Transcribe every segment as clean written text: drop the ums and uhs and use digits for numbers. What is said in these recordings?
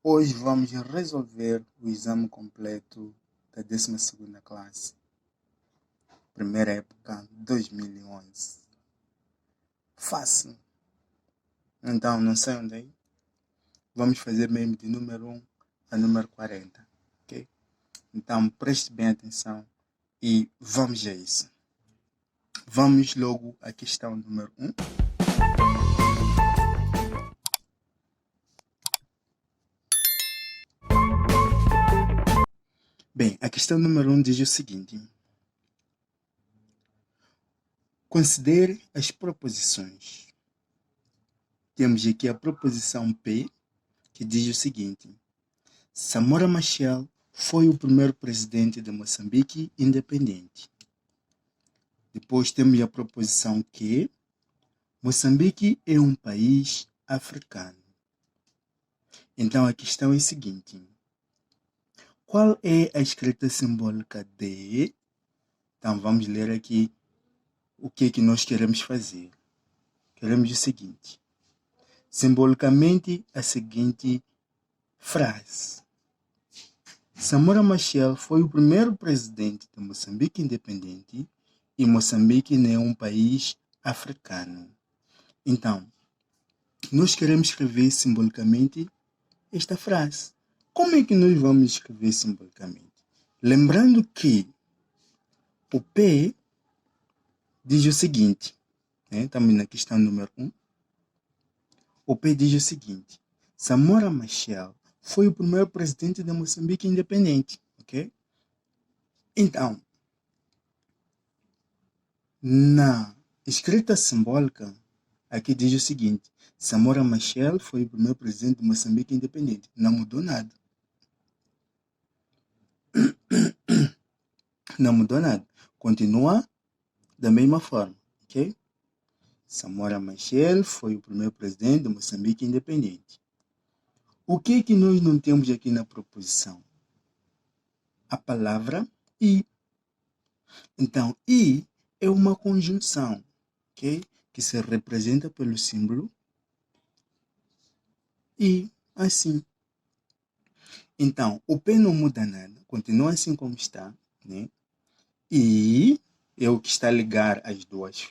Hoje vamos resolver o exame completo da 12ª classe, primeira época 2011. Fácil. Então, não saiam daí. Vamos fazer mesmo de número 1 a número 40, ok? Então, preste bem atenção e vamos a isso. Vamos logo à questão número 1. Bem, a questão número 1 diz o seguinte. Considere as proposições. Temos aqui a proposição P, que diz o seguinte. Samora Machel foi o primeiro presidente de Moçambique independente. Depois temos a proposição Q. Moçambique é um país africano. Então a questão é a seguinte. Qual é a escrita simbólica de... Então vamos ler aqui o que é que nós queremos fazer. Queremos o seguinte. Simbolicamente a seguinte frase. Samora Machel foi o primeiro presidente de Moçambique independente e Moçambique não é um país africano. Então, nós queremos escrever simbolicamente esta frase. Como é que nós vamos escrever simbolicamente? Lembrando que o P diz o seguinte, estamos na questão número 1. O P diz o seguinte, Samora Machel foi o primeiro presidente de Moçambique independente, ok? Então, na escrita simbólica, aqui diz o seguinte, Samora Machel foi o primeiro presidente de Moçambique independente. Não mudou nada. Não mudou nada. Continua da mesma forma, ok? Samora Machel foi o primeiro presidente de Moçambique independente. O que é que nós não temos aqui na proposição? A palavra I. Então, I é uma conjunção, ok? Que se representa pelo símbolo I, assim. Então, o P não muda nada, continua assim como está, né? I é o que está a ligar as duas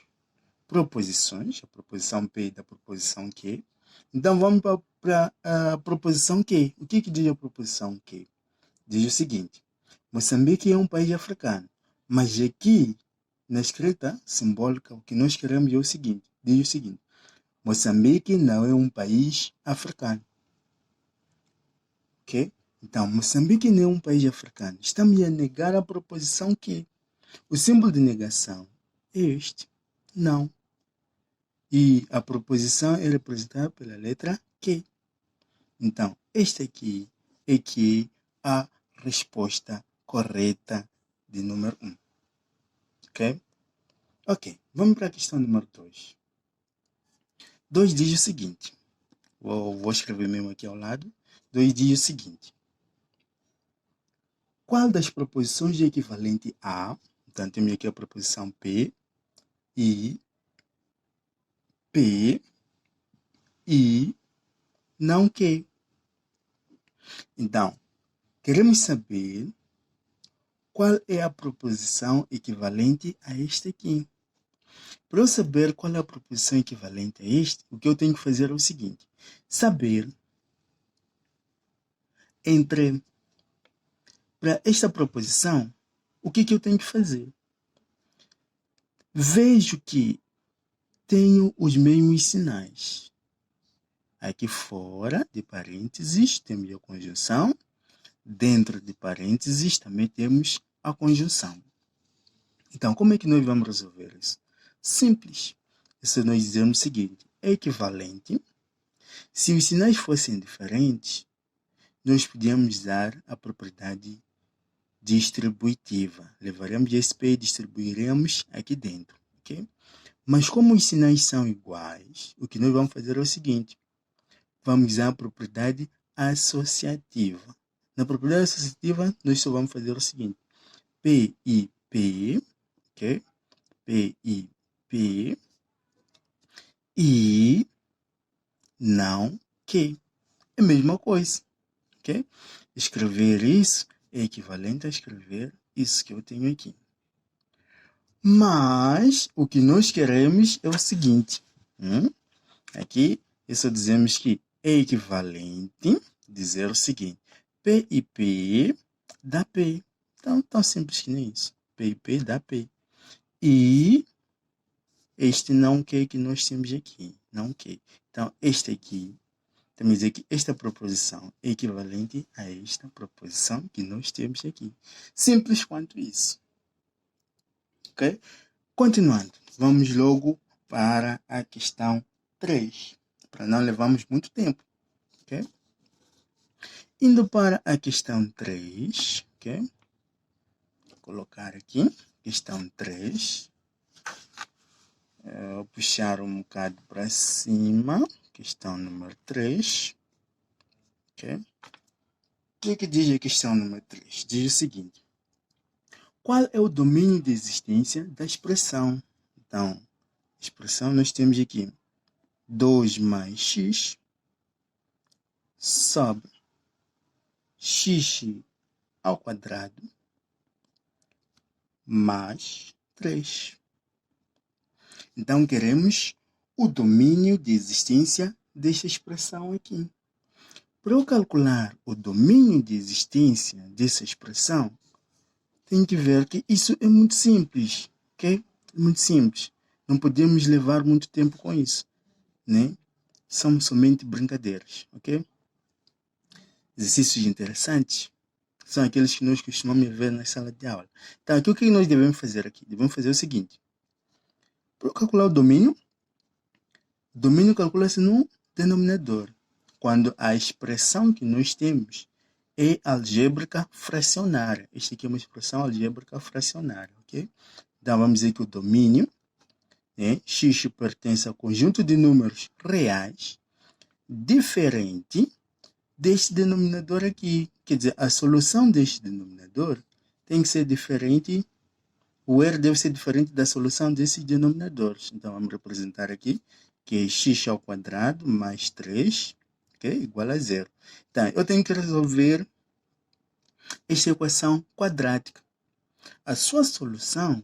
proposições, a proposição P e da proposição Q. Então, vamos para a proposição Q. O que diz a proposição Q? Diz o seguinte, Moçambique é um país africano, mas aqui, na escrita simbólica, o que nós queremos é o seguinte, diz o seguinte, Moçambique não é um país africano. Ok? Então, Moçambique não é um país africano. Estamos a negar a proposição Q. O símbolo de negação é este, não. E a proposição é representada pela letra Q. Então, esta aqui é que é a resposta correta de número 1. Ok? Ok, vamos para a questão número 2. 2 diz o seguinte. Vou escrever mesmo aqui ao lado. 2 diz o seguinte. Qual das proposições é equivalente a... Então, temos aqui a proposição P, I, P, I, não Q. Então, queremos saber qual é a proposição equivalente a este aqui. Para eu saber qual é a proposição equivalente a este, o que eu tenho que fazer é o seguinte. Saber para esta proposição, o que eu tenho que fazer? Vejo que tenho os mesmos sinais. Aqui fora de parênteses temos a conjunção. Dentro de parênteses também temos a conjunção. Então, como é que nós vamos resolver isso? Simples. Se nós dizermos o seguinte, é equivalente. Se os sinais fossem diferentes, nós podíamos dar a propriedade distributiva. Levaremos esse P e distribuiremos aqui dentro. Okay? Mas como os sinais são iguais, o que nós vamos fazer é o seguinte. Vamos usar a propriedade associativa. Na propriedade associativa, nós só vamos fazer o seguinte. P e P, ok? P e P, e não Q. É a mesma coisa. ok? Escrever isso é equivalente a escrever isso que eu tenho aqui. Mas o que nós queremos é o seguinte. Aqui, só dizemos que é equivalente dizer o seguinte. P e P dá P. Então, tão simples que nem isso. P e P dá P. E este não quer que nós temos aqui. Não quer. Então, este aqui, temos que dizer que esta proposição é equivalente a esta proposição que nós temos aqui. Simples quanto isso. Ok? Continuando, vamos logo para a questão 3, para não levarmos muito tempo. Ok? Indo para a questão 3, ok? Vou colocar aqui, questão 3. Vou puxar um bocado para cima, questão número 3. Ok? O que diz a questão número 3? Diz o seguinte. Qual é o domínio de existência da expressão? Então, a expressão nós temos aqui 2 mais x sobre x ao quadrado mais 3. Então, queremos o domínio de existência desta expressão aqui. Para eu calcular o domínio de existência dessa expressão, tem que ver que isso é muito simples, ok? É muito simples. Não podemos levar muito tempo com isso, né? São somente brincadeiras, ok? Exercícios interessantes são aqueles que nós costumamos ver na sala de aula. Então, aqui o que nós devemos fazer aqui? Devemos fazer o seguinte. Para calcular o domínio calcula-se no denominador, quando a expressão que nós temos é algébrica fracionária. Esta aqui é uma expressão algébrica fracionária, ok? Então, vamos dizer que o domínio, né, x pertence ao conjunto de números reais diferente deste denominador aqui. Quer dizer, a solução deste denominador tem que ser diferente, o R deve ser diferente da solução desses denominadores. Então, vamos representar aqui que é x ao quadrado mais 3, okay, igual a 0. Então, eu tenho que resolver esta equação quadrática. A sua solução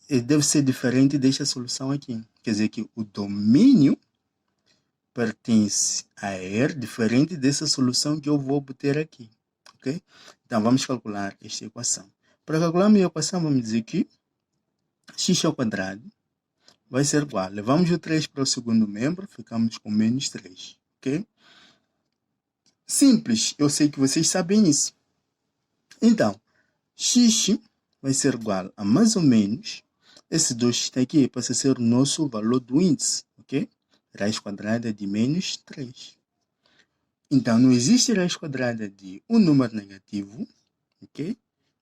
deve ser diferente desta solução aqui. Quer dizer que o domínio pertence a R, diferente dessa solução que eu vou obter aqui. Okay? Então, vamos calcular esta equação. Para calcular a minha equação, vamos dizer que x ao quadrado vai ser igual. Levamos o 3 para o segundo membro, ficamos com menos 3. Ok? Simples, eu sei que vocês sabem isso. Então, x vai ser igual a mais ou menos, esse 2 aqui passa a ser o nosso valor do índice, ok? Raiz quadrada de menos 3. Então, não existe raiz quadrada de um número negativo, ok?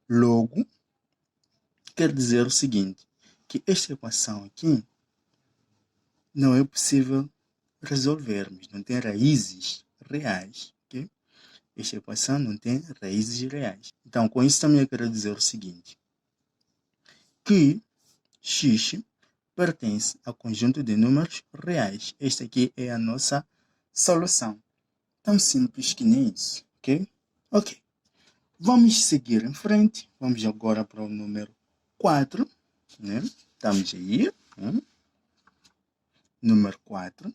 Logo, quer dizer o seguinte, que esta equação aqui não é possível resolvermos, não tem raízes reais, ok? Esta equação não tem raízes reais. Então, com isso também eu quero dizer o seguinte, que x pertence ao conjunto de números reais. Esta aqui é a nossa solução. Tão simples que nem isso, ok? Ok. Vamos seguir em frente. Vamos agora para o número 4, né? Estamos aí. Número 4.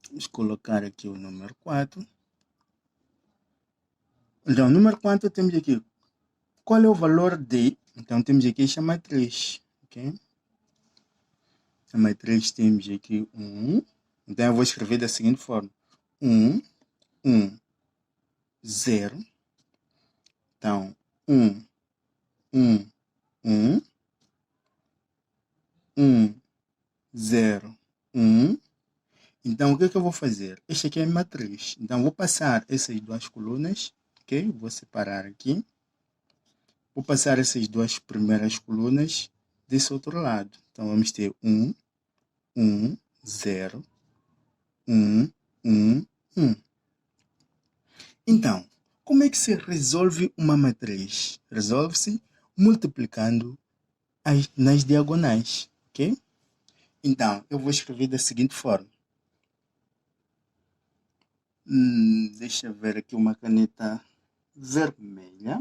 Vamos colocar aqui o número 4. Então, número 4 temos aqui. Qual é o valor de... Então, temos aqui a matriz, ok? A matriz temos aqui 1. Então, eu vou escrever da seguinte forma. 1, 1, 0. Então, 1, 1, 1. 1, 0, 1. Então, o que eu vou fazer? Este aqui é a matriz. Então, vou passar essas duas colunas, ok? Vou separar aqui. Vou passar essas duas primeiras colunas desse outro lado. Então, vamos ter 1, 1, 0, 1, 1, 1. Então, como é que se resolve uma matriz? Resolve-se multiplicando nas diagonais, ok? Então, eu vou escrever da seguinte forma. Deixa eu ver aqui uma caneta vermelha.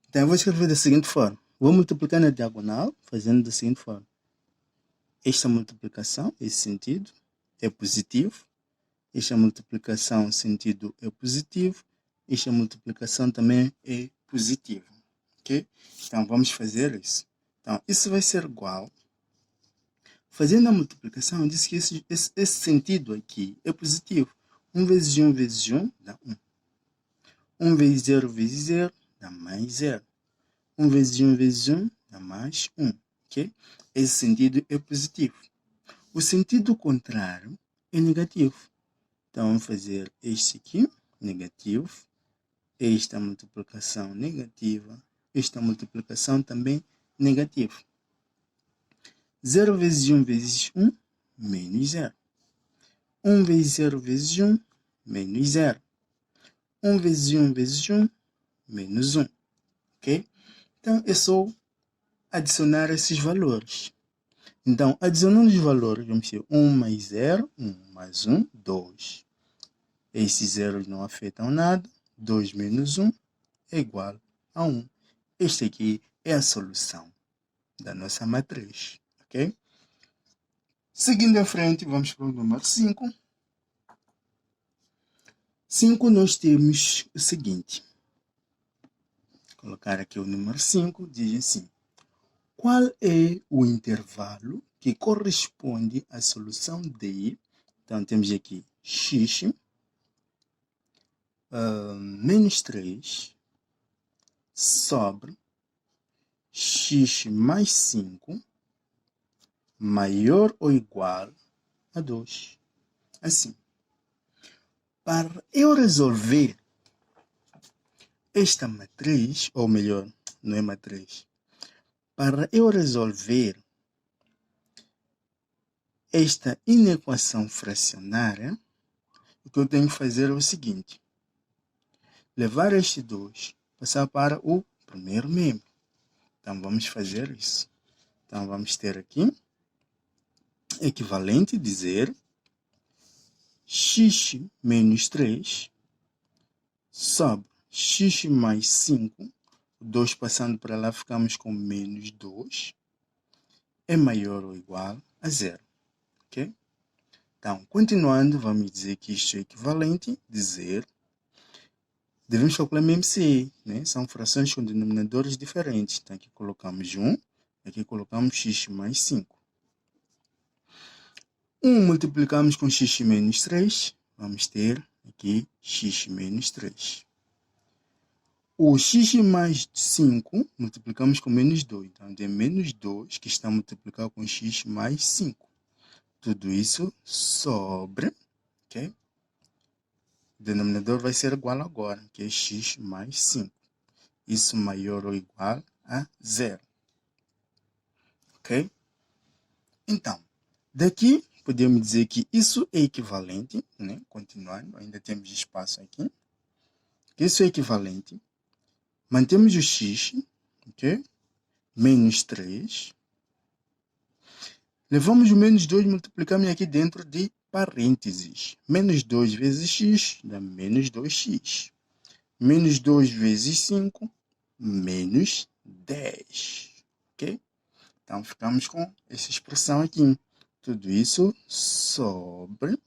Então, eu vou escrever da seguinte forma. Vou multiplicar na diagonal, fazendo da seguinte forma. Esta multiplicação, esse sentido, é positivo. Esta multiplicação, sentido é positivo. Esta multiplicação também é positiva. Ok? Então, vamos fazer isso. Então, isso vai ser igual. Fazendo a multiplicação, eu disse que esse sentido aqui é positivo. 1 vezes 1 vezes 1 dá 1. 1 vezes 0 vezes 0 dá mais 0. 1 vezes 1 vezes 1 dá mais 1. Okay? Esse sentido é positivo. O sentido contrário é negativo. Então, vamos fazer este aqui, negativo. Esta multiplicação negativa. Esta multiplicação também negativa. 0 vezes 1 vezes 1, menos 0. 1 vezes 0 vezes 1, menos 0. 1 vezes 1 vezes 1, menos 1. Ok? Então, é só adicionar esses valores. Então, adicionando os valores, vamos ter 1 mais 0, 1 mais 1, 2. Esses zeros não afetam nada. 2 menos 1 é igual a 1. Este aqui é a solução da nossa matriz. Ok? Seguindo em frente, vamos para o número 5. 5, nós temos o seguinte. Vou colocar aqui o número 5, diz assim. Qual é o intervalo que corresponde à solução D? Então, temos aqui x menos 3 sobre x mais 5 maior ou igual a 2. Assim, para eu resolver esta matriz, ou melhor, não é matriz, para eu resolver esta inequação fracionária, o que eu tenho que fazer é o seguinte. Levar este 2, passar para o primeiro membro. Então, vamos fazer isso. Então, vamos ter aqui equivalente, dizer x menos 3 sobre x mais 5. 2 passando para lá, ficamos com menos 2. É maior ou igual a 0. Ok? Então, continuando, vamos dizer que isto é equivalente, dizer devemos calcular MMCI, né? São frações com denominadores diferentes. Então, aqui colocamos 1, aqui colocamos x mais 5. 1 multiplicamos com x menos 3, vamos ter aqui x menos 3. O x mais 5 multiplicamos com menos 2. Então, tem menos 2 que está multiplicado com x mais 5. Tudo isso sobre, ok? O denominador vai ser igual agora, que é x mais 5. Isso maior ou igual a 0. Ok? Então, daqui podemos dizer que isso é equivalente, né? Continuando, ainda temos espaço aqui. Isso é equivalente. Mantemos o x, ok? Menos 3. Levamos o menos 2 e multiplicamos aqui dentro de parênteses. Menos 2 vezes x dá menos 2x. Menos 2 vezes 5, menos 10. Ok? Então, ficamos com essa expressão aqui. Tudo isso sobre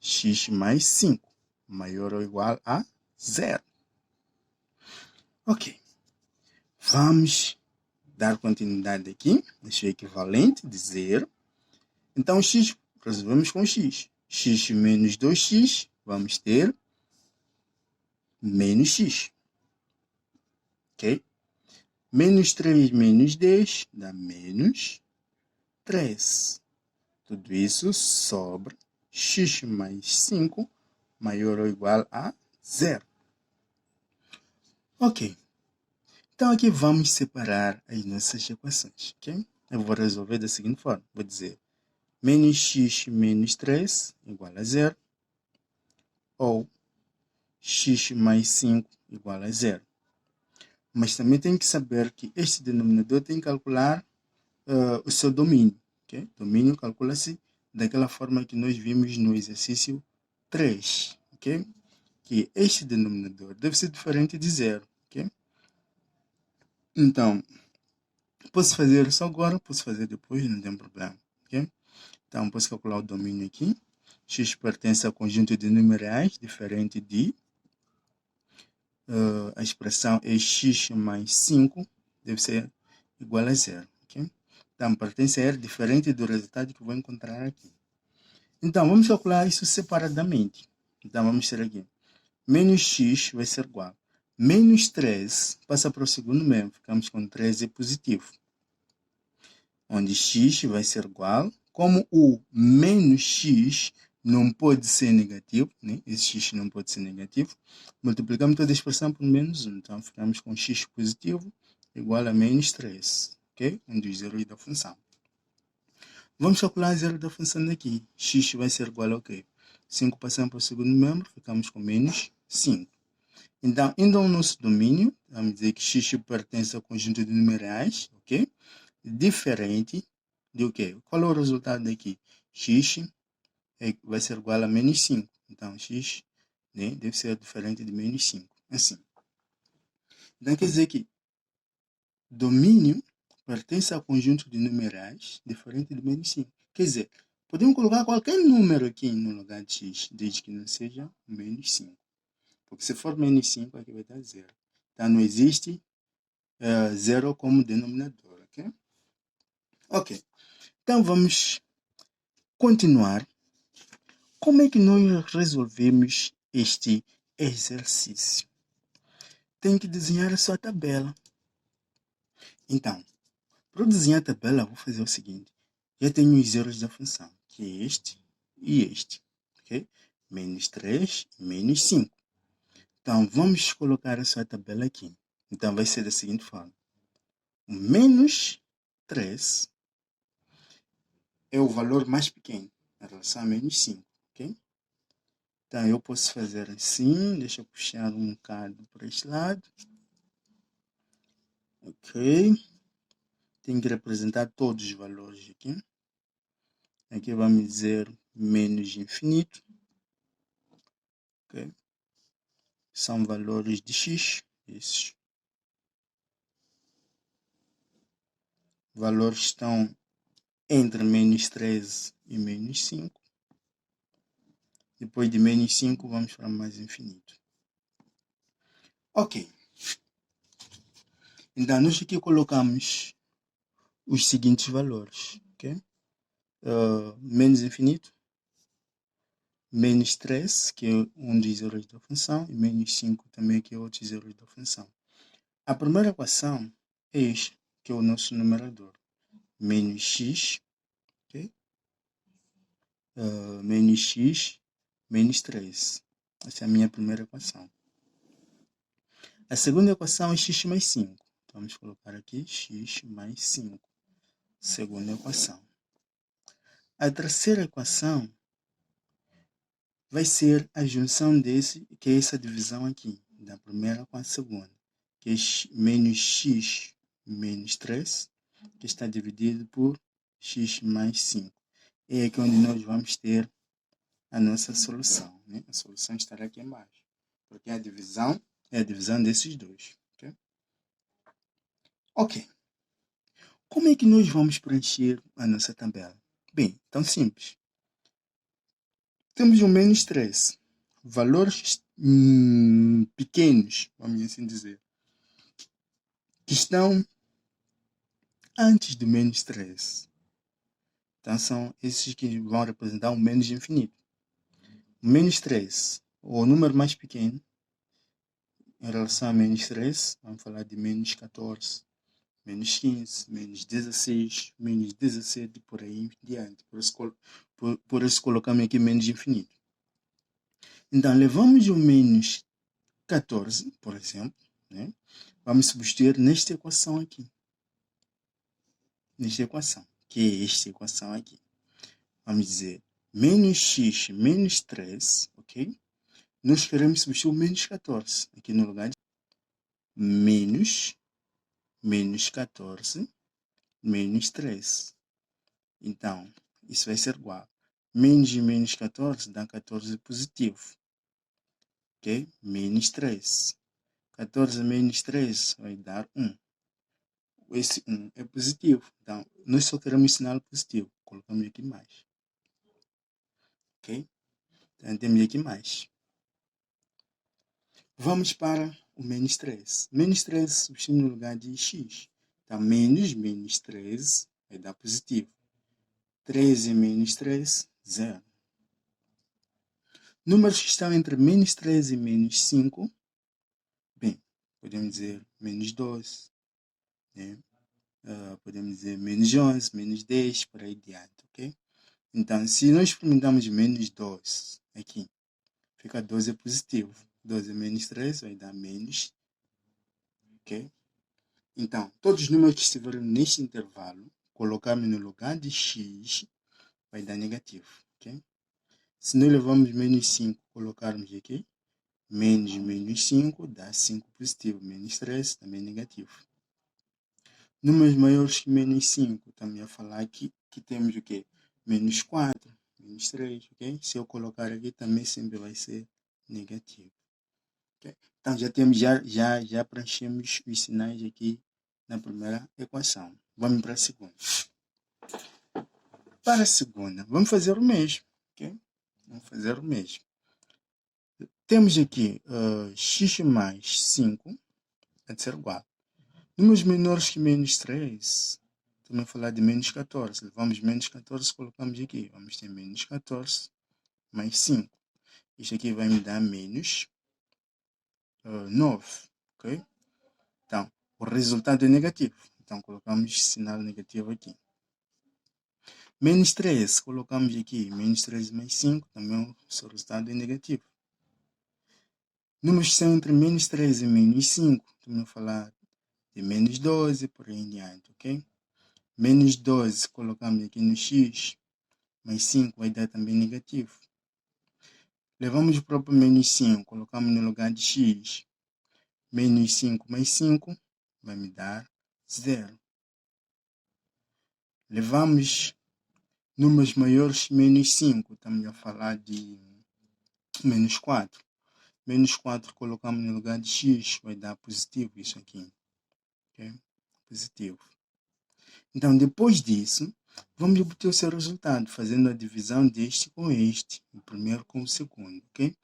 x mais 5, maior ou igual a 0. Ok. Vamos dar continuidade aqui. Deixa o equivalente de 0. Então, x, resolvemos com x. X menos 2x, vamos ter menos x. Ok? Menos 3 menos 10 dá menos 13. Tudo isso sobre x mais 5 maior ou igual a 0. Ok. Então, aqui vamos separar as nossas equações. Ok? Eu vou resolver da seguinte forma. Vou dizer menos x menos 3 igual a 0. Ou x mais 5 igual a 0. Mas também tem que saber que este denominador tem que calcular o seu domínio. Okay? Domínio calcula-se daquela forma que nós vimos no exercício 3. Okay? Que este denominador deve ser diferente de 0. Okay? Então, posso fazer isso agora, posso fazer depois, não tem problema. Okay? Então, posso calcular o domínio aqui. X pertence ao conjunto de numerais, diferente de a expressão é x mais 5, deve ser igual a 0. Okay? Então, pertence a R diferente do resultado que vou encontrar aqui. Então, vamos calcular isso separadamente. Então, vamos ter aqui. Menos x vai ser igual. Menos 3 passa para o segundo membro. Ficamos com 13 positivo. Onde x vai ser igual. Como o menos x não pode ser negativo, né? Esse x não pode ser negativo, multiplicamos toda a expressão por menos 1. Então, ficamos com x positivo igual a menos 3. Ok? Um dos zeros da função. Vamos calcular o zero da função daqui. X vai ser igual a quê? 5 passando para o segundo membro, ficamos com menos 5. Então, indo ao nosso domínio, vamos dizer que x pertence ao conjunto de numerais, ok? Diferente do quê? Qual é o resultado daqui? X vai ser igual a menos 5. Então, x, né, deve ser diferente de menos 5. Assim. Então, quer dizer que domínio pertence ao conjunto de numerais diferente de menos 5. Quer dizer, podemos colocar qualquer número aqui no lugar de x, desde que não seja menos 5. Porque se for menos 5, aqui vai dar 0. Então, não existe 0 como denominador, ok? Ok. Então, vamos continuar. Como é que nós resolvemos este exercício? Tem que desenhar a sua tabela. Então, para desenhar a tabela, vou fazer o seguinte. Já tenho os zeros da função, que é este e este. Okay? Menos 3 e menos 5. Então, vamos colocar a sua tabela aqui. Então, vai ser da seguinte forma. O menos 3 é o valor mais pequeno em relação a menos 5. Okay? Então, eu posso fazer assim. Deixa eu puxar um bocado para este lado. Ok. Tem que representar todos os valores aqui. Aqui vamos dizer menos infinito. Okay? São valores de x. Esses valores estão entre menos 13 e menos 5. Depois de menos 5, vamos para mais infinito. Ok. Então, nós aqui colocamos os seguintes valores. Okay? Menos infinito, menos 3, que é um dos zeros da função, e menos 5 também, que é outro zero da função. A primeira equação é este, que é o nosso numerador. Menos x, okay? Menos x, menos 3. Essa é a minha primeira equação. A segunda equação é x mais 5. Então, vamos colocar aqui x mais 5. Segunda equação. A terceira equação vai ser a junção desse, que é essa divisão aqui, da primeira com a segunda, que é menos x menos 3, que está dividido por x mais 5. É aqui onde nós vamos ter a nossa solução. Né? A solução estará aqui embaixo, porque a divisão é a divisão desses dois. Ok. Como é que nós vamos preencher a nossa tabela? Bem, tão simples. Temos o menos 3. Valores pequenos, vamos assim dizer, que estão antes do menos 3. Então, são esses que vão representar o menos infinito. O menos 3, o número mais pequeno, em relação a menos 3, vamos falar de menos 14, menos 15, menos 16, menos 17, por aí em diante. Por isso colocamos aqui menos infinito. Então, levamos o menos 14, por exemplo, né? Vamos substituir nesta equação aqui. Nesta equação, que é esta equação aqui. Vamos dizer menos x menos 3, ok? nós queremos substituir o menos 14 aqui no lugar de menos 14 menos 13. Então, isso vai ser igual. Menos e menos 14 dá 14 positivo. Ok? Menos 13. 14 menos 13 vai dar 1. Esse 1 é positivo. Então, nós só queremos sinal positivo. Colocamos aqui mais. Ok? Então, temos aqui mais. Vamos para o menos 13. Menos 13 substitui no lugar de x. Então, menos 13 vai dar positivo. 13 menos 13, 0. Números que estão entre menos 13 e menos 5, bem, podemos dizer menos 12, né? Podemos dizer menos 11, menos 10, por aí adiante, ok? Então, se nós experimentarmos menos 12 aqui, fica 12 é positivo. 12 menos 13 vai dar menos, ok? Então, todos os números que estiverem neste intervalo, colocamos no lugar de x, vai dar negativo, ok? Se nós levamos menos 5, colocarmos aqui, menos 5 dá 5 positivo, menos 13 também negativo. Números maiores que menos 5, também a falar aqui que temos o quê? Menos 4, menos 3, ok? Se eu colocar aqui também sempre vai ser negativo. Okay? Então já preenchemos os sinais aqui na primeira equação. Vamos para a segunda. Para a segunda, vamos fazer o mesmo, ok? Vamos fazer o mesmo. Temos aqui x mais 5 vai ser igual. Números menores que menos 3, também falar de menos 14. Levamos menos 14, colocamos aqui. Vamos ter menos 14 mais 5. Isto aqui vai me dar menos 9, ok? Então, o resultado é negativo. Então, colocamos sinal negativo aqui. Menos 13, colocamos aqui. Menos 13 mais 5, também o seu resultado é negativo. Números que são entre menos 13 e menos 5, também falar de menos 12, por aí em diante, ok? Menos 12, colocamos aqui no x, mais 5 vai dar também negativo. Levamos o próprio menos 5, colocamos no lugar de x. Menos 5 mais 5 vai me dar 0. Levamos números maiores que menos 5, estamos a falar de menos 4. Menos 4 colocamos no lugar de x, vai dar positivo isso aqui. Okay? Positivo. Então, depois disso, vamos obter o seu resultado, fazendo a divisão deste com este, o primeiro com o segundo, ok?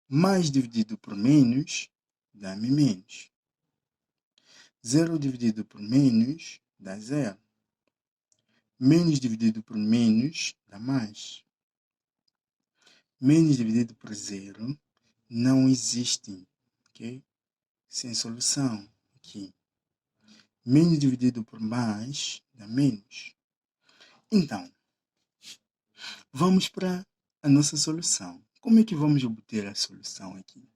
Mais dividido por menos, dá-me menos. 0 dividido por menos, dá 0. Menos dividido por menos, dá mais. Menos dividido por 0, não existe, ok? Sem solução, aqui. Menos dividido por mais, dá menos. Então, vamos para a nossa solução. Como é que vamos obter a solução aqui?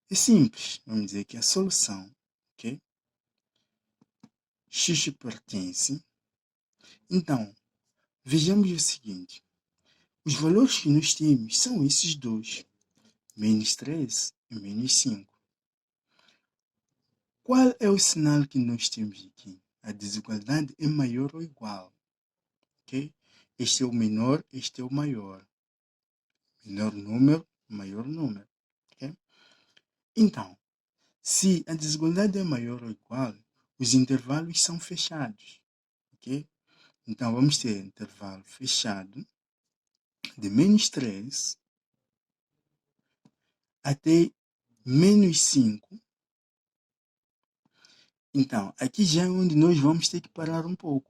É simples. Vamos dizer que a solução, ok? X pertence. Então, vejamos o seguinte. Os valores que nós temos são esses dois. Menos 3 e menos 5. Qual é o sinal que nós temos aqui? A desigualdade é maior ou igual. Ok? Este é o menor, este é o maior. Menor número, maior número. Okay? Então, se a desigualdade é maior ou igual, os intervalos são fechados. Okay? Então, vamos ter intervalo fechado de menos 3 até menos 5. Então, aqui já é onde nós vamos ter que parar um pouco.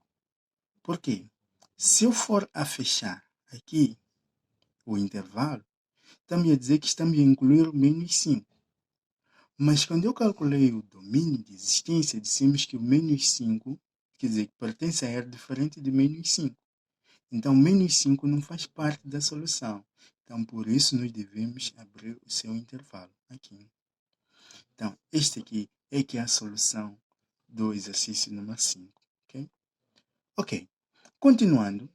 Por quê? Se eu for a fechar aqui o intervalo, estamos a dizer que estamos a incluir menos 5. Mas quando eu calculei o domínio de existência, dissemos que o menos 5, quer dizer, que pertence a R diferente de menos 5. Então, menos 5 não faz parte da solução. Então, por isso, nós devemos abrir o seu intervalo aqui. Então, este aqui é que é a solução do exercício número 5. Ok? Ok. Continuando.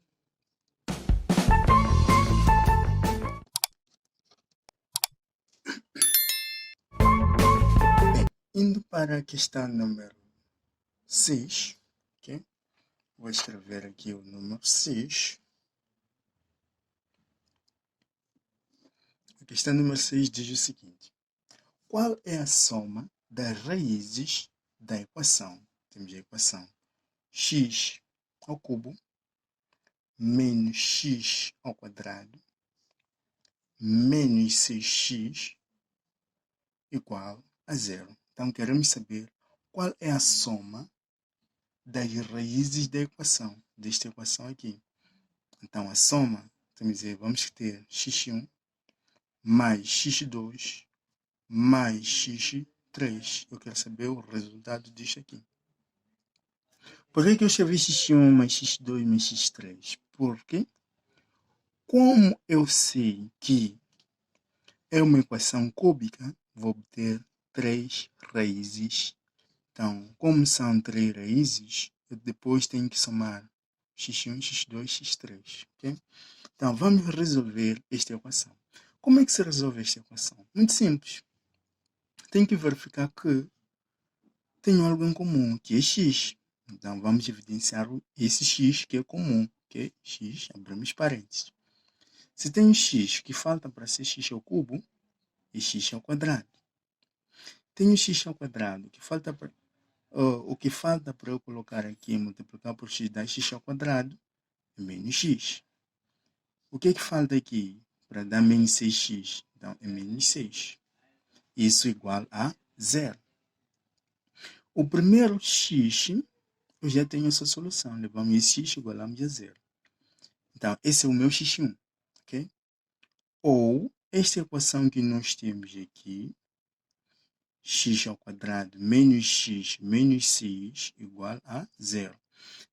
Indo para a questão número 6, ok? Vou escrever aqui o número 6. A questão número 6 diz o seguinte: qual é a soma das raízes da equação? Temos a equação x ao cubo menos x ao quadrado menos 6x igual a zero. Então, queremos saber qual é a soma das raízes da equação, desta equação aqui. Então, a soma, vamos ter x1 mais x2 mais x3. Eu quero saber o resultado disto aqui. Por que eu escrevi x1 mais x2 mais x3? Porque, como eu sei que é uma equação cúbica, vou obter 3 raízes. Então, como são 3 raízes, eu depois tenho que somar x1, x2, x3. Okay? Então, vamos resolver esta equação. Como é que se resolve esta equação? Muito simples. Tenho que verificar que tenho algo em comum, que é x. Então, vamos evidenciar esse x que é comum, que é x, abrimos parênteses. Se tenho x que falta para ser x ao cubo, é x ao quadrado. Tenho x ao quadrado, que falta para, o que falta para eu colocar aqui, multiplicar por x, dá x ao quadrado, é menos x. O que é que falta aqui para dar menos 6x? Então, é menos 6. Isso igual a zero. O primeiro x, eu já tenho essa solução. Levamos esse x igualamos a zero. Então, esse é o meu x1. Ok? Ou, esta equação que nós temos aqui, x ao quadrado menos x menos 6 igual a zero.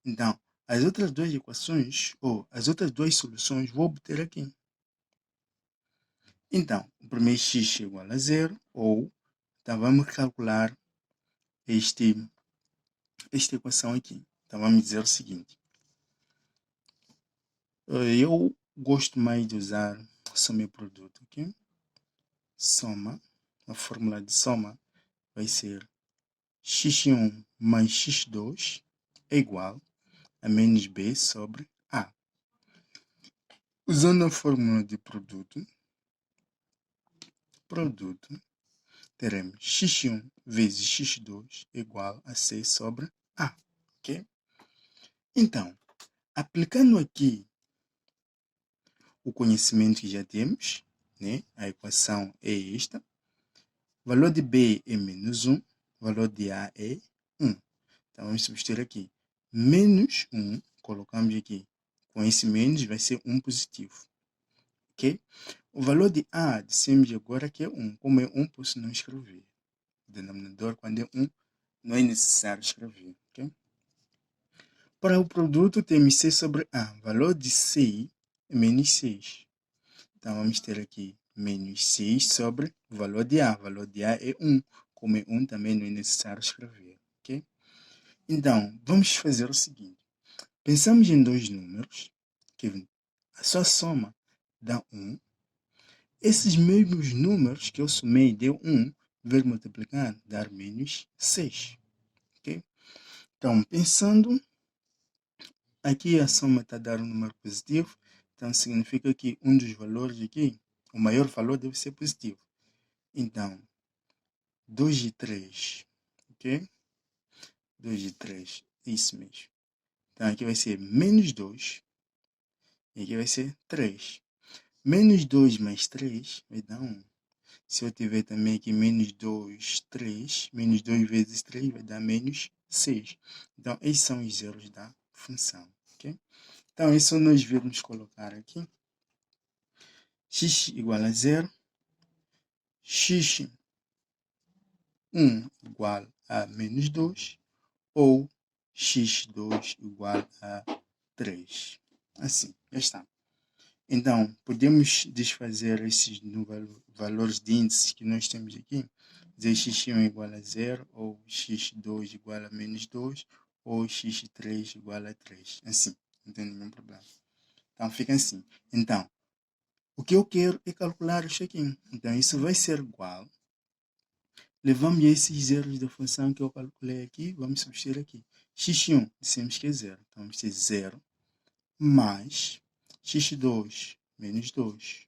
Então, as outras duas equações, ou as outras duas soluções, vou obter aqui. Então, o primeiro x igual a zero, ou, então vamos calcular esta equação aqui. Então, vamos dizer o seguinte. Eu gosto mais de usar soma e produto, ok? Soma, a fórmula de soma vai ser x1 mais x2 é igual a menos b sobre a. Usando a fórmula de produto, teremos x1 vezes x2 igual a c sobre a. Ok? Então, aplicando aqui o conhecimento que já temos, né? A equação é esta. O valor de b é menos 1, o valor de a é 1. Então, vamos substituir aqui. Menos 1, colocamos aqui. Com esse menos, vai ser 1 positivo. Ok? O valor de a, dissemos agora que é 1. Como é 1, posso não escrever. O denominador, quando é 1, não é necessário escrever. Ok? Para o produto, temos c sobre a. O valor de c é menos 6. Então, vamos ter aqui menos 6 sobre o valor de a. O valor de a é 1. Como é 1, também não é necessário escrever. Ok? Então, vamos fazer o seguinte. Pensamos em dois números, que a sua soma dá 1. Esses mesmos números que eu somei deu 1, ver multiplicar, dar menos 6. Ok? Então, pensando, aqui a soma está a dar um número positivo, então significa que um dos valores aqui, o maior valor deve ser positivo. Então, 2 e 3, ok? 2 e 3, isso mesmo. Então, aqui vai ser menos 2, e aqui vai ser 3. Menos 2 mais 3 vai dar 1. Se eu tiver também aqui menos 2, 3, menos 2 vezes 3 vai dar menos 6. Então, esses são os zeros da função. Okay? Então, isso nós vamos colocar aqui. X igual a 0. X1 igual a menos 2. Ou x2 igual a 3. Assim, já está. Então, podemos desfazer esses valores de índice que nós temos aqui. Dizer x1 igual a 0, ou x2 igual a menos 2, ou x3 igual a 3. Assim, não tem nenhum problema. Então, fica assim. Então, o que eu quero é calcular o check-in. Então, isso vai ser igual levamos esses zeros da função que eu calculei aqui, vamos substituir aqui. x1, dissemos que é 0. Então, vamos ter 0 mais x2 menos 2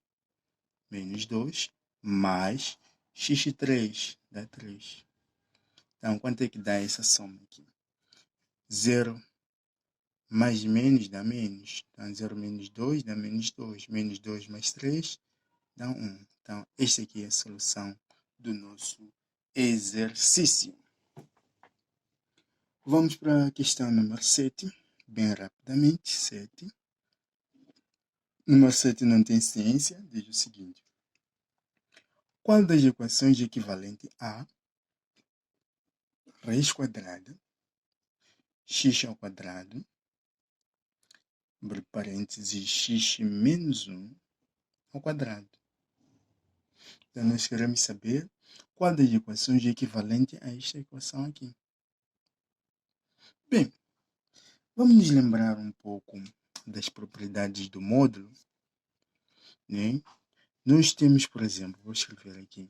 menos 2 mais x3 dá 3. Então, quanto é que dá essa soma aqui? 0 mais menos dá menos. Então, 0 menos 2 dá menos 2. Menos 2 mais 3 dá 1. Então, esta aqui é a solução do nosso exercício. Vamos para a questão número 7, bem rapidamente. 7. Número 7 não tem ciência, diz o seguinte. Qual das equações é equivalente a raiz quadrada, x ao quadrado, abre parênteses, x menos 1 ao quadrado? Então, nós queremos saber qual das equações é equivalente a esta equação aqui. Bem, vamos nos lembrar um pouco das propriedades do módulo, né? Nós temos, por exemplo, vou escrever aqui,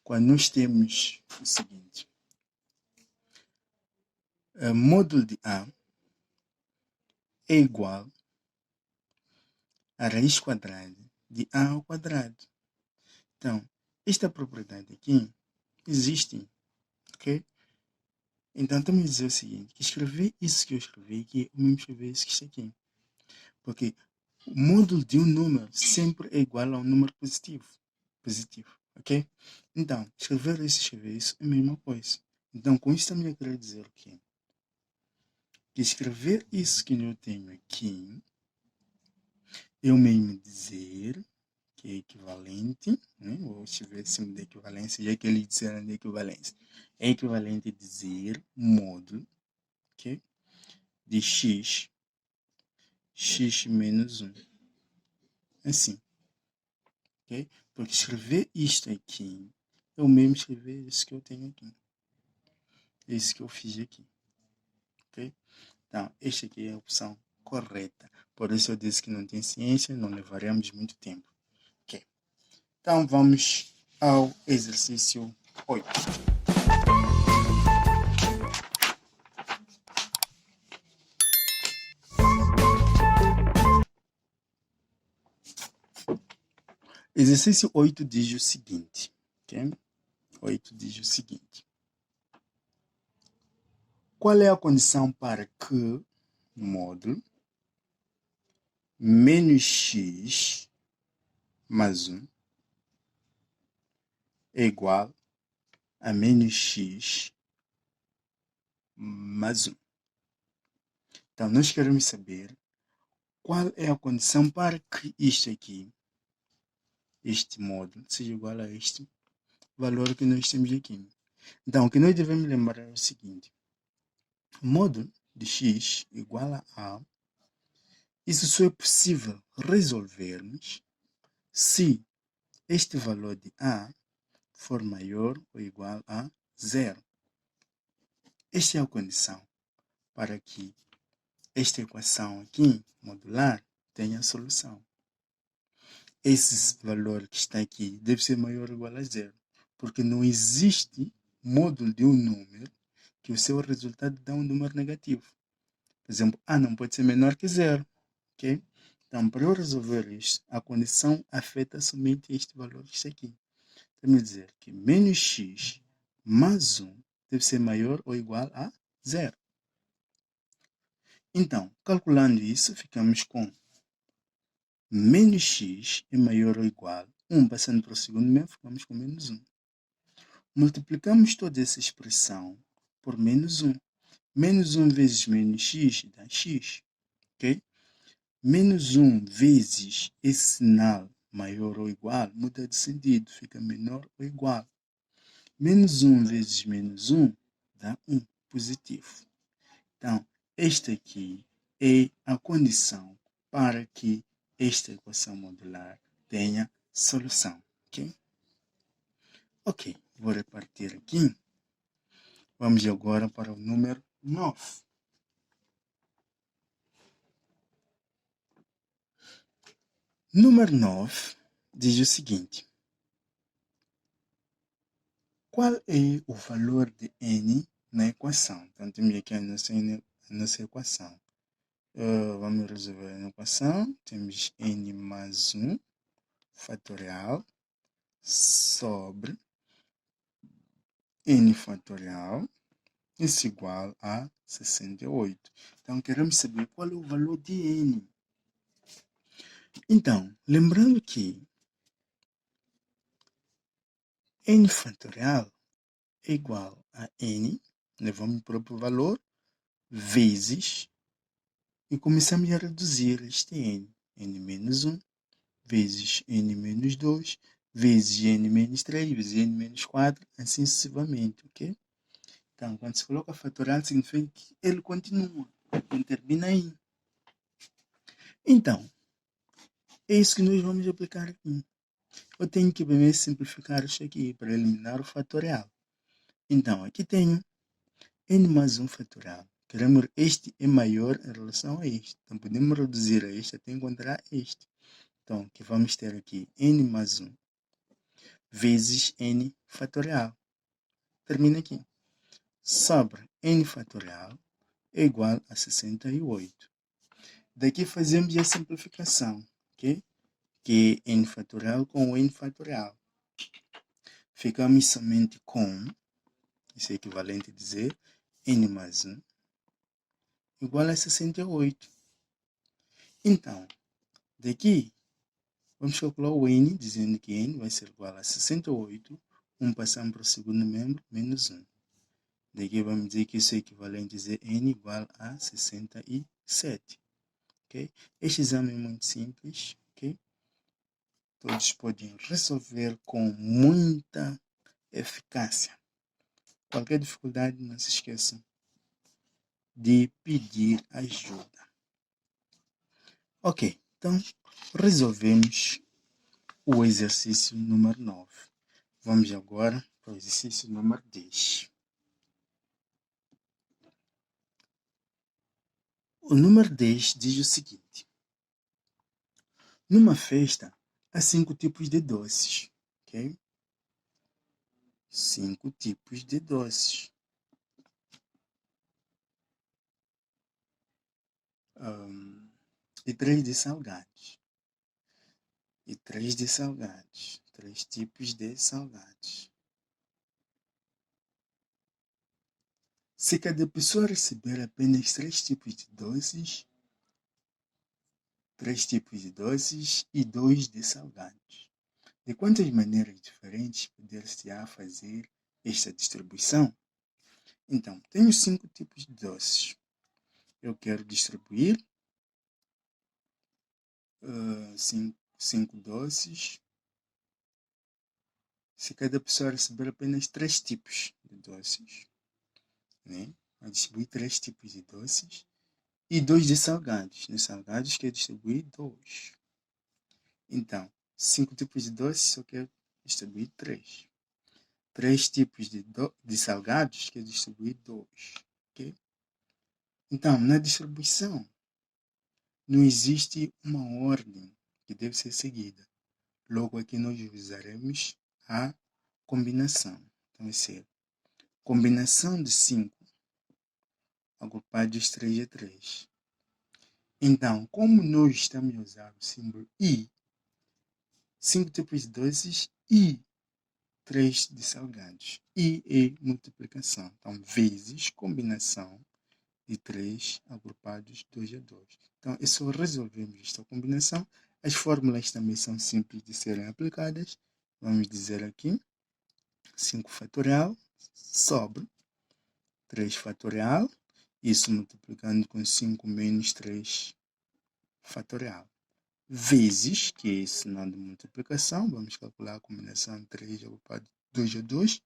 quando nós temos o seguinte, módulo de A é igual a raiz quadrada de A ao quadrado. Então, esta propriedade aqui existe, ok? Então, estamos a dizer o seguinte, que escrever isso que eu escrevi aqui é o mesmo escrever isso que está aqui. Porque o módulo de um número sempre é igual a um número positivo, ok? Então, escrever isso é a mesma coisa. Então, com isso também eu quero dizer o quê? Que escrever isso que eu tenho aqui é o mesmo dizer que é equivalente, né? Vou escrever acima da equivalência, já que ele disseram de equivalência. É equivalente a dizer módulo, ok? De x menos 1. Assim, ok? Porque escrever isto aqui é o mesmo escrever isso que eu tenho aqui. Isso que eu fiz aqui, ok? Então, esta aqui é a opção correta. Por isso eu disse que não tem ciência, não levaremos muito tempo. Ok. Então, vamos ao exercício 8. Exercício 8 diz o seguinte, ok? 8 diz o seguinte. Qual é a condição para que módulo menos x mais 1 é igual a menos x mais 1? Então, nós queremos saber qual é a condição para que isto aqui, este módulo, seja igual a este valor que nós temos aqui. Então, o que nós devemos lembrar é o seguinte. Módulo de x igual a A. Isso só é possível resolvermos se este valor de A for maior ou igual a 0. Esta é a condição para que esta equação aqui, modular, tenha solução. Esse valor que está aqui deve ser maior ou igual a 0, porque não existe módulo de um número que o seu resultado dá um número negativo. Por exemplo, A não pode ser menor que 0, ok? Então, para eu resolver isto, a condição afeta somente este valor que está aqui. Vamos dizer que menos x mais 1 deve ser maior ou igual a 0. Então, calculando isso, ficamos com menos x é maior ou igual a 1, passando para o segundo mesmo, ficamos com menos 1. Multiplicamos toda essa expressão por menos 1. Menos 1 vezes menos x dá x, ok? Menos 1 vezes esse sinal maior ou igual muda de sentido, fica menor ou igual. Menos 1 vezes menos 1 dá 1, positivo. Então, esta aqui é a condição para que esta equação modular tenha solução, ok? Ok, vou repartir aqui. Vamos agora para o número 9. Número 9 diz o seguinte. Qual é o valor de n na equação? Então, temos aqui a nossa equação. Vamos resolver a equação. Temos n mais 1 fatorial sobre n fatorial, isso igual a 68. Então, queremos saber qual é o valor de n. Então, lembrando que n fatorial é igual a n, levamos o próprio valor, vezes, e começamos a reduzir este n menos 1, vezes n menos 2, vezes n menos 3, vezes n menos 4, assim sucessivamente, ok? Então, quando se coloca fatorial, significa que ele continua, não termina aí. Então, é isso que nós vamos aplicar aqui. Eu tenho que primeiro simplificar isso aqui para eliminar o fatorial. Então, aqui tenho n mais 1 fatorial. Queremos este é maior em relação a este. Então, podemos reduzir a este até encontrar este. Então, que vamos ter aqui n mais 1 vezes n fatorial. Termina aqui. Sobre n fatorial é igual a 68. Daqui fazemos a simplificação, ok? Que é n fatorial com n fatorial. Ficamos somente com, isso é equivalente a dizer, n mais 1 igual a 68. Então, daqui, vamos calcular o n, dizendo que n vai ser igual a 68, 1 passando para o segundo membro, menos 1. Daqui vamos dizer que isso é equivalente a dizer n igual a 67. Okay? Este exame é muito simples. Okay? Todos podem resolver com muita eficácia. Qualquer dificuldade, não se esqueçam de pedir ajuda. Ok, então resolvemos o exercício número 9. Vamos agora para o exercício número 10. O número 10 diz o seguinte: numa festa, há 5 tipos de doces. Ok? 5 tipos de doces. E 3 de salgados. E 3 de salgados. 3 tipos de salgados. Se cada pessoa receber apenas 3 tipos de doces, 3 tipos de doces e 2 de salgados, de quantas maneiras diferentes poder-se-á fazer esta distribuição? Então, tenho 5 tipos de doces. Eu quero distribuir 5 doces. Se cada pessoa receber apenas 3 tipos de doces, né? Eu distribuir 3 tipos de doces e 2 de salgados. Nos salgados, quero distribuir 2. Então, 5 tipos de doces, eu quero distribuir 3. 3 tipos de salgados, quero distribuir 2. Okay? Então, na distribuição, não existe uma ordem que deve ser seguida. Logo aqui nós usaremos a combinação. Então, vai ser combinação de 5 agrupados 3 a 3. Então, como nós estamos a usar o símbolo I, 5 tipos de doces e 3 de salgados. I é multiplicação. Então, vezes combinação de 3 agrupados 2 a 2. Então, é só resolvermos esta combinação. As fórmulas também são simples de serem aplicadas. Vamos dizer aqui, 5 fatorial sobre 3 fatorial. Isso multiplicando com 5 menos 3 fatorial. Vezes, que é esse sinal de multiplicação. Vamos calcular a combinação de 3 agrupado 2 a 2.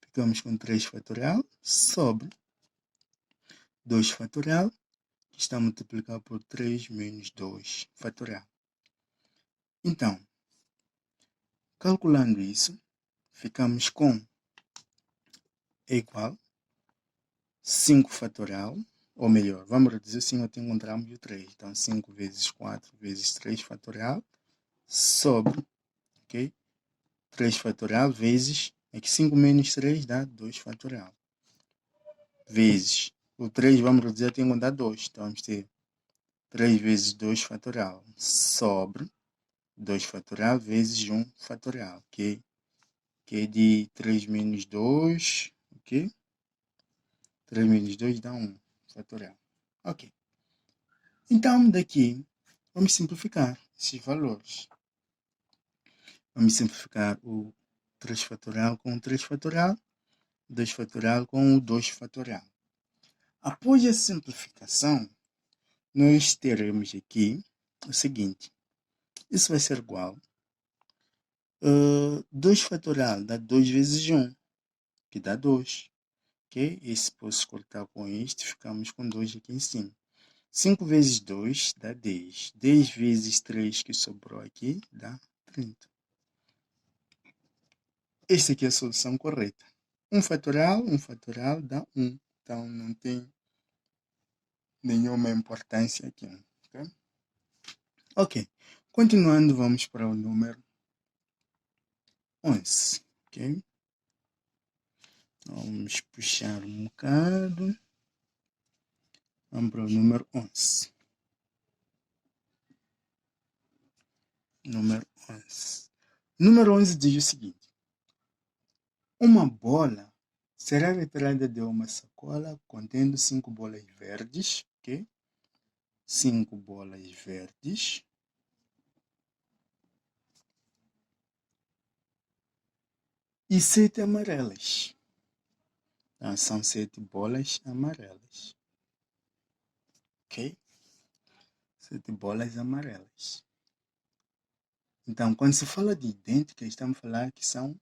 Ficamos com 3 fatorial sobre 2 fatorial, que está multiplicado por 3 menos 2 fatorial. Então, calculando isso, ficamos com é igual 5 fatorial, ou melhor, vamos reduzir 5 até encontrarmos o 3. Então, 5 vezes 4 vezes 3 fatorial sobre, ok? 3 fatorial vezes Aqui 5 menos 3 dá 2 fatorial. Vezes. O 3 vamos reduzir até dar 2. Então vamos ter 3 vezes 2 fatorial sobre 2 fatorial vezes 1 fatorial, ok? Que é de 3 menos 2, ok? 3 menos 2 dá 1 fatorial. Ok. Então, daqui, vamos simplificar esses valores. Vamos simplificar o 3 fatorial com o 3 fatorial, 2 fatorial com o 2 fatorial. Após a simplificação, nós teremos aqui o seguinte. Isso vai ser igual. 2 fatorial dá 2 vezes 1, que dá 2. Ok? Esse posso cortar com este, ficamos com 2 aqui em cima. 5 vezes 2 dá 10. 10 vezes 3 que sobrou aqui dá 30. Esta aqui é a solução correta. 1 fatorial dá 1. Então não tem nenhuma importância aqui. Okay? Ok. Continuando, vamos para o número 11. Ok? Vamos puxar um bocado. Vamos para o número 11. Número 11. Número 11 diz o seguinte. Uma bola será retirada de uma sacola contendo 5 bolas verdes, ok? 5 bolas verdes. E 7 amarelas. Então, são 7 bolas amarelas. Ok? 7 bolas amarelas. Então, quando se fala de idênticas, estamos a falar que são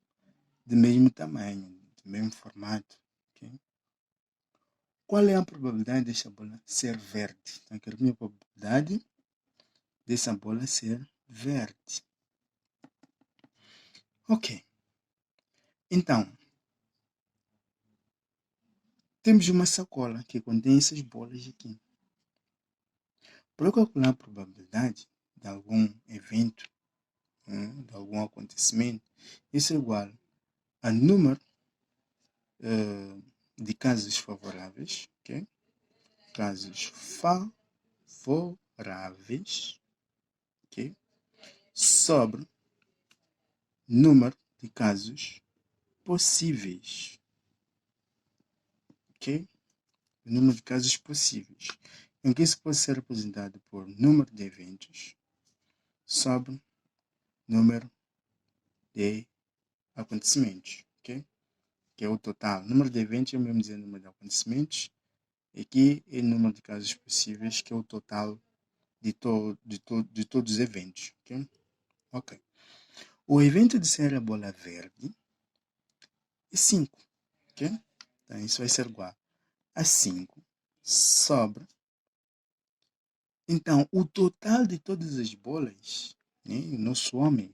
do mesmo tamanho, do mesmo formato. Okay? Qual é a probabilidade desta bola ser verde? Então, quero a probabilidade dessa bola ser verde. Ok. Então, temos uma sacola que contém essas bolas aqui. Para calcular a probabilidade de algum evento, de algum acontecimento, isso é igual a número de casos favoráveis, ok? Casos favoráveis, ok? Sobre número de casos possíveis, ok? O número de casos possíveis. Então, isso pode ser representado por número de eventos sobre número de acontecimentos, ok? Que é o total. O número de eventos é o mesmo dizer número de acontecimentos. Aqui é o número de casos possíveis, que é o total de todos os eventos, ok? Ok. O evento de ser a bola verde é 5, ok? Então, isso vai ser igual a 5 sobre. Então, o total de todas as bolas, né, o nosso homem,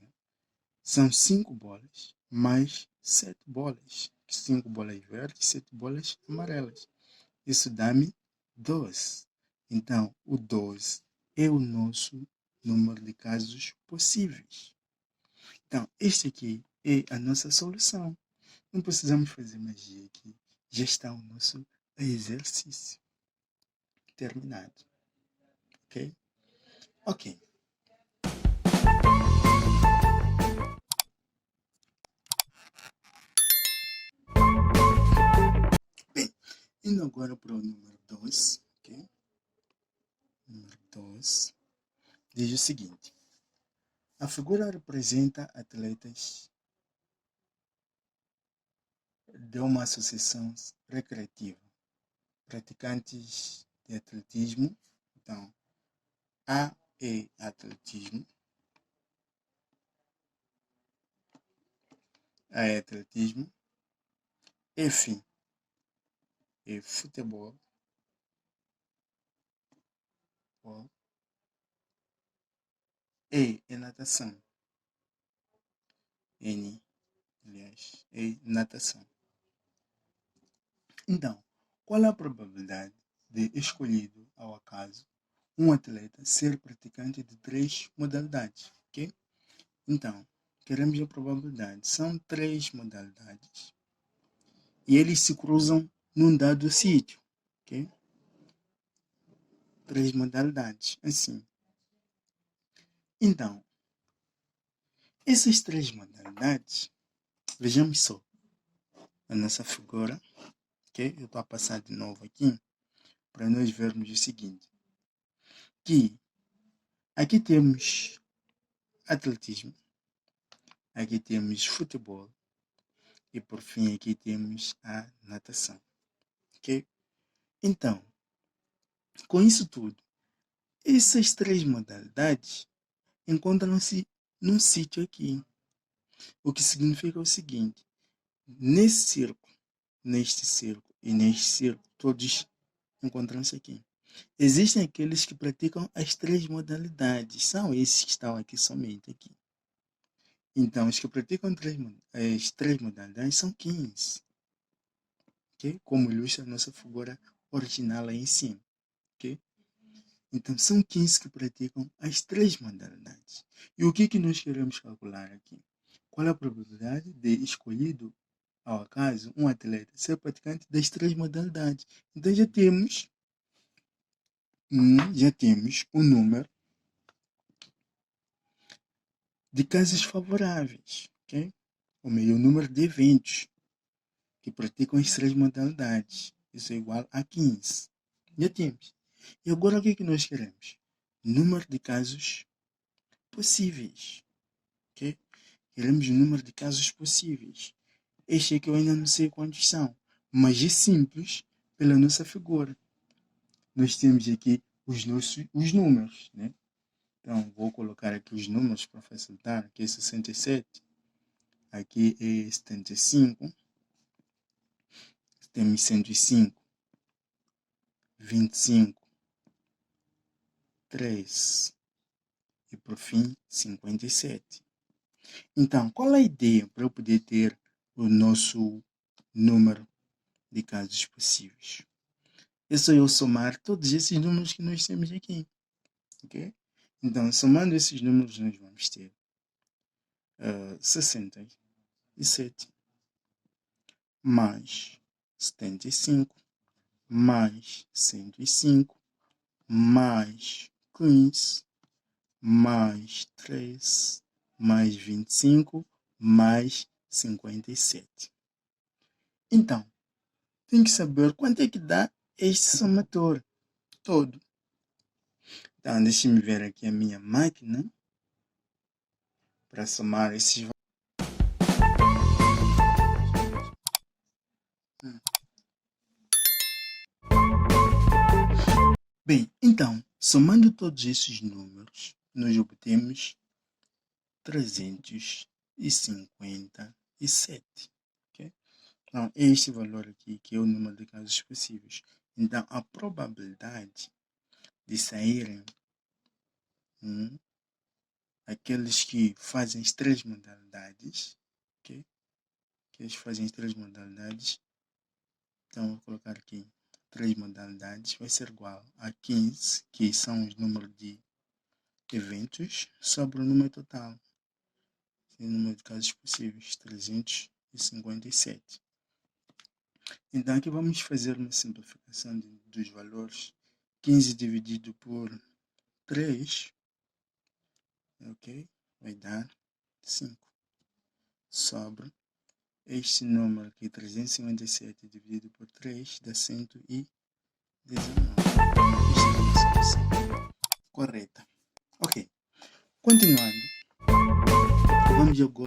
são 5 bolas mais 7 bolas. 5 bolas verdes, 7 bolas amarelas. Isso dá-me 12. Então, o 12 é o nosso número de casos possíveis. Então, este aqui é a nossa solução. Não precisamos fazer magia aqui. Já está o nosso exercício terminado. Ok? Ok. Bem, indo agora para o número 2. Ok? Número 2 diz o seguinte. A figura representa atletas de uma associação recreativa, praticantes de atletismo. Então, A é atletismo, A é atletismo, F é futebol, E é natação, N, aliás, é natação. Então, qual é a probabilidade de escolhido ao acaso um atleta ser praticante de 3 modalidades? Ok? Então, queremos a probabilidade. São 3 modalidades. E eles se cruzam num dado sítio. Ok? 3 modalidades. Assim. Então, essas 3 modalidades, vejamos só a nossa figura. Ok? Eu estou a passar de novo aqui para nós vermos o seguinte. Que aqui temos atletismo. Aqui temos futebol. E por fim aqui temos a natação. Ok? Então, com isso tudo, essas 3 modalidades encontram-se num sítio aqui. O que significa o seguinte. Neste círculo e neste círculo, todos encontram-se aqui. Existem aqueles que praticam as 3 modalidades. São esses que estão aqui somente aqui. Então, os que praticam as 3 modalidades são 15. Okay? Como ilustra a nossa figura original aí em cima. Okay? Então, são 15 que praticam as 3 modalidades. E o que nós queremos calcular aqui? Qual é a probabilidade de escolhido, ao acaso, um atleta ser praticante das 3 modalidades? Então, já temos o número de casos favoráveis. Okay? Ou melhor, o número de eventos que praticam as 3 modalidades. Isso é igual a 15. Já temos. E agora o que nós queremos? Número de casos possíveis. Okay? Queremos o número de casos possíveis. Este aqui eu ainda não sei quantos são, mas é simples pela nossa figura. Nós temos aqui os números, né? Então, vou colocar aqui os números para facilitar. Aqui é 67, aqui é 75, temos 105, 25, 3 e por fim 57. Então, qual é a ideia para eu poder ter o nosso número de casos possíveis? É só eu somar todos esses números que nós temos aqui. Ok? Então, somando esses números, nós vamos ter 67 mais 75 mais 105 mais 15 mais 3 mais 25 mais 57. Então, tem que saber quanto é que dá este somatório todo. Então, deixe-me ver aqui a minha máquina para somar esses valores. Bem, então, somando todos esses números, nós obtemos 357. Okay? Então, é este valor aqui que é o número de casos possíveis. Então, a probabilidade de saírem aqueles que fazem as 3 modalidades, okay? Que eles fazem as 3 modalidades, então vou colocar aqui 3 modalidades, vai ser igual a 15, que são os números de eventos, sobre o número total. O número de casos possíveis, 357. Então aqui vamos fazer uma simplificação dos valores. 15 dividido por 3, ok? Vai dar 5. Sobre este número aqui, 357 dividido por 3, dá 119. Esta é a solução correta. Ok. Continuando, vamos agora